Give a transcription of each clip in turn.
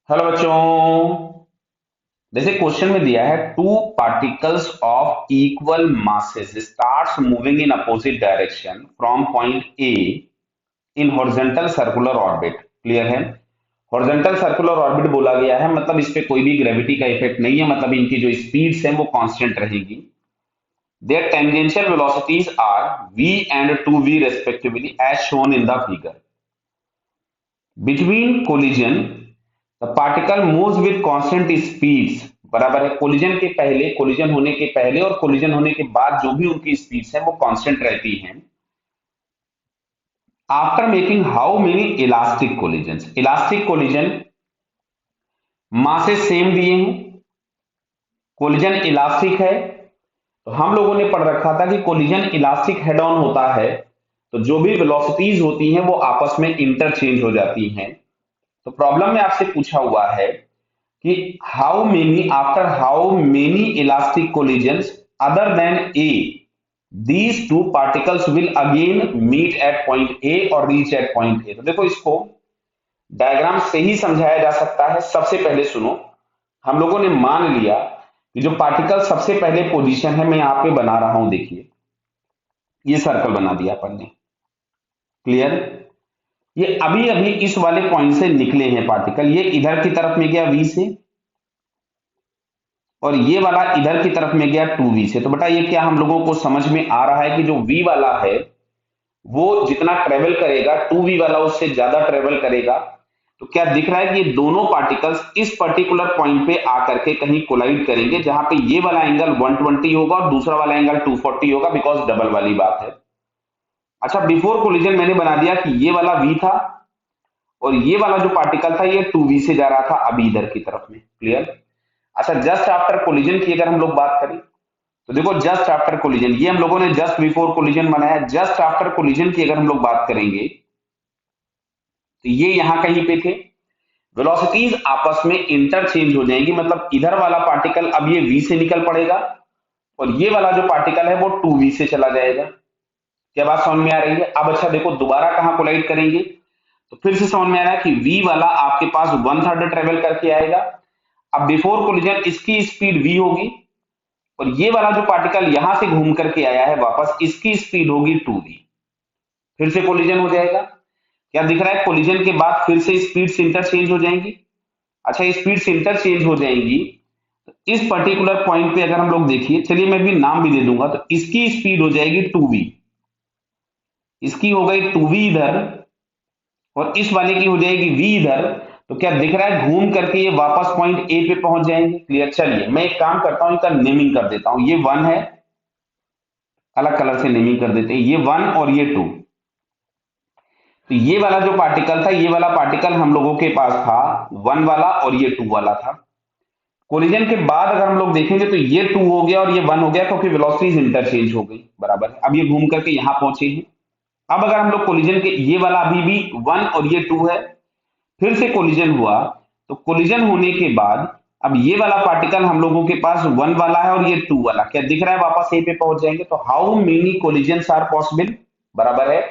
Hello बच्चों। जैसे question में दिया है two particles of equal masses starts moving in opposite direction from point A in horizontal circular orbit. Clear है। Horizontal circular orbit बोला गया है मतलब इस पे कोई भी ग्रेविटी का इफेक्ट नहीं है, मतलब इनकी जो स्पीड्स हैं वो कांस्टेंट रहेगी। Their tangential velocities are v and 2v respectively as shown in the figure. Between collision the particle moves with constant speeds. बराबर है, कोलिजन के पहले, कोलिजन होने के पहले और कोलिजन होने के बाद जो भी उनकी स्पीड्स है वो कांस्टेंट रहती हैं। After making how many elastic collision, elastic collision masses same दिए हैं, कोलिजन इलास्टिक है। तो हम लोगों ने पढ़ रखा था कि कोलिजन इलास्टिक हेड ऑन होता है तो जो भी वेलोसिटीज होती हैं वो आपस में इंटरचेंज हो जाती हैं। तो प्रॉब्लम में आपसे पूछा हुआ है कि how many after how many elastic collisions other than A these two particles will again meet at point A और रीच एट पॉइंट ए। तो देखो इसको डायग्राम से ही समझाया जा सकता है। सबसे पहले सुनो, हम लोगों ने मान लिया कि जो पार्टिकल सबसे पहले पोजीशन है, मैं यहां पे बना रहा हूं, देखिए ये सर्कल बना दिया अपन ने। क्लियर। ये अभी अभी इस वाले पॉइंट से निकले हैं पार्टिकल, ये इधर की तरफ में गया v से और ये वाला इधर की तरफ में गया 2v से। तो बेटा ये क्या हम लोगों को समझ में आ रहा है कि जो v वाला है वो जितना ट्रेवल करेगा 2v वाला उससे ज्यादा ट्रेवल करेगा। तो क्या दिख रहा है कि ये दोनों पार्टिकल्स इस पर्टिकुलर पॉइंट पे आकर के कहीं कोलाइड करेंगे जहां पे ये वाला एंगल 120 होगा और दूसरा वाला एंगल 240 होगा, बिकॉज डबल वाली बात है। अच्छा, बिफोर कोलिजन मैंने बना दिया कि ये वाला v था और ये वाला जो पार्टिकल था ये 2v से जा रहा था अभी इधर की तरफ में। क्लियर। अच्छा, जस्ट आफ्टर कोलिजन की अगर हम लोग बात करें तो देखो जस्ट आफ्टर कोलिजन, ये हम लोगों ने जस्ट बिफोर कोलिजन बनाया। जस्ट आफ्टर कोलिजन की अगर हम लोग बात करेंगे तो ये यहां कहीं पे थे, वेलोसिटीज आपस में इंटरचेंज हो जाएंगी, मतलब इधर वाला पार्टिकल अब ये v से निकल पड़ेगा और ये वाला जो पार्टिकल है वो 2v से चला जाएगा। क्या बात समझ में आ रही है? अब अच्छा देखो दोबारा कहां कोलाइड करेंगे तो फिर से समझ में आ रहा है कि v वाला आपके पास 1/3 ट्रेवल करके आएगा। अब बिफोर कोलिजन इसकी स्पीड v होगी और ये वाला जो पार्टिकल यहां से घूम करके आया है वापस, इसकी स्पीड होगी 2v। फिर से कोलिजन हो जाएगा। क्या दिख रहा है? कोलिजन के बाद फिर से स्पीड्स इंटरचेंज हो जाएंगी। अच्छा, स्पीड्स इंटरचेंज हो जाएंगी तो इस पर्टिकुलर पॉइंट पे अगर हम लोग देखिए, चलिए मैं भी नाम भी दे दूंगा, तो इसकी स्पीड हो जाएगी 2v, इसकी हो गई 2v इधर और इस वाले की हो जाएगी v इधर। तो क्या दिख रहा है? घूम करके ये वापस पॉइंट ए पे पहुंच जाएंगे। क्लियर। चलिए मैं एक काम करता हूं, इनका नेमिंग कर देता हूं। ये 1 है, अलग कलर से नेमिंग कर देते हैं, ये 1 और ये 2। तो ये वाला जो पार्टिकल था, ये वाला पार्टिकल हम लोगों के पास था 1 वाला और ये 2 वाला था। कोलिजन के बाद अगर हम लोग देखेंगे तो ये 2 हो गया और ये 1 हो गया क्योंकि वेलोसिटीज इंटरचेंज हो गई। बराबर है। अब ये घूम करके यहां पहुंचे हैं। अब अगर हम लोग कोलिजन के, ये वाला अभी भी 1 और ये 2 है, फिर से कोलिजन हुआ तो कोलिजन होने के बाद अब ये वाला पार्टिकल हम लोगों के पास 1 वाला है और ये 2 वाला, क्या दिख रहा है? वापस ए पे पहुंच जाएंगे। तो how many collisions are possible? बराबर है,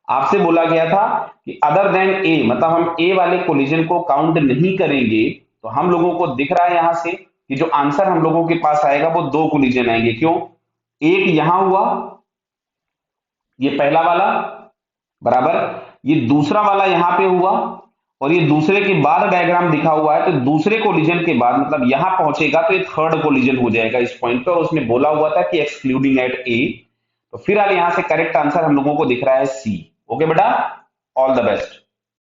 आपसे बोला गया था कि अदर देन ए, मतलब हम ए वाले कोलिजन को काउंट नहीं करेंगे। तो हम लोगों को दिख रहा है यहां से कि जो आंसर हम लोगों के पास आएगा वो 2 कोलिजन आएंगे। क्यों? एक यहां हुआ, ये पहला वाला, बराबर, ये दूसरा वाला यहां पे हुआ और ये दूसरे के बाद डायग्राम दिखा हुआ है। तो दूसरे कोलिजन के बाद मतलब यहां पहुंचेगा तो ये थर्ड कोलिजन हो जाएगा इस पॉइंट पे, और उसने बोला हुआ था कि एक्सक्लूडिंग एट ए। तो फिलहाल यहां से करेक्ट आंसर हम लोगों को दिख रहा है सी। ओके बेटा, ऑल द बेस्ट।